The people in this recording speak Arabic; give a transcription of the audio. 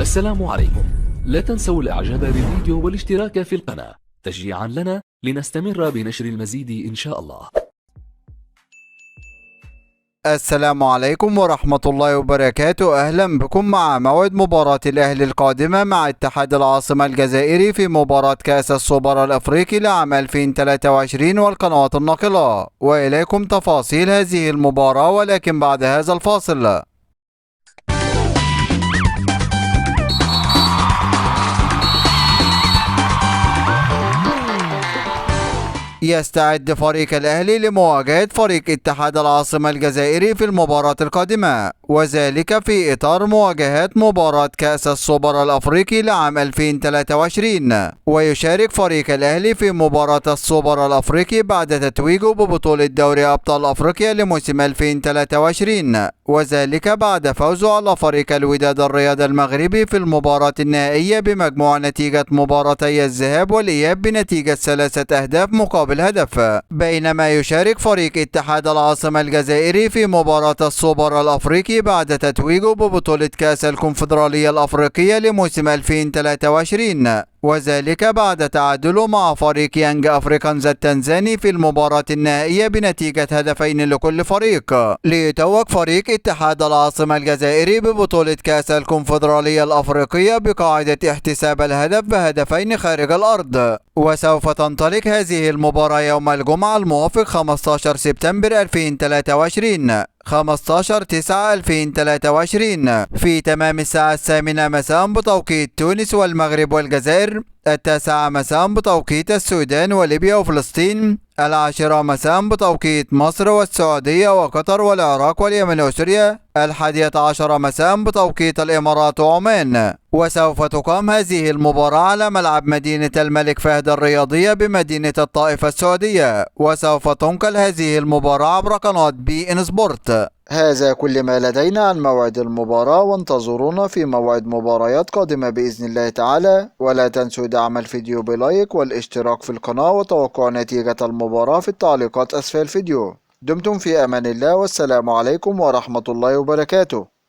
السلام عليكم. لا تنسوا الاعجاب بالفيديو والاشتراك في القناة تشجيعا لنا لنستمر بنشر المزيد ان شاء الله. السلام عليكم ورحمة الله وبركاته. أهلا بكم مع موعد مباراة الأهلي القادمة مع اتحاد العاصمة الجزائري في مباراة كأس السوبر الأفريقي لعام 2023 والقنوات الناقلة، وإليكم تفاصيل هذه المباراة ولكن بعد هذا الفاصل. يستعد فريق الأهلي لمواجهة فريق اتحاد العاصمة الجزائري في المباراة القادمة، وذلك في إطار مواجهات مباراة كأس السوبر الأفريقي لعام 2023. ويشارك فريق الأهلي في مباراة السوبر الأفريقي بعد تتويجه ببطولة دوري أبطال أفريقيا لموسم 2023، وذلك بعد فوزه على فريق الوداد الرياض المغربي في المباراة النهائية بمجموع نتيجة مباراتي الذهاب والإياب بنتيجة 3 أهداف مقابل هدف. بينما يشارك فريق اتحاد العاصمة الجزائري في مباراة السوبر الأفريقي بعد تتويجه ببطولة كأس الكونفدرالية الأفريقية لموسم 2023، وذلك بعد تعادله مع فريق يانج أفريكانز التنزاني في المباراة النهائية بنتيجة 2 لكل فريق، ليتوج فريق اتحاد العاصمة الجزائري ببطولة كأس الكونفدرالية الأفريقية بقاعدة احتساب الهدف ب2 خارج الأرض. وسوف تنطلق هذه المباراة يوم الجمعة الموافق 15 سبتمبر 2023 15/9/2023 في تمام الساعة 8 مساء بتوقيت تونس والمغرب والجزائر، 9 مساء بتوقيت السودان وليبيا وفلسطين، 10 مساء بتوقيت مصر والسعودية وقطر والعراق واليمن وسوريا، 11 مساء بتوقيت الإمارات وعمان. وسوف تقام هذه المباراة على ملعب مدينة الملك فهد الرياضية بمدينة الطائف السعودية، وسوف تنقل هذه المباراة عبر قناة بي إن سبورت. هذا كل ما لدينا عن موعد المباراة، وانتظرونا في موعد مباريات قادمة بإذن الله تعالى، ولا تنسوا دعم الفيديو بلايك والاشتراك في القناة وتوقع نتيجة المباراة في التعليقات أسفل الفيديو. دمتم في أمان الله، والسلام عليكم ورحمة الله وبركاته.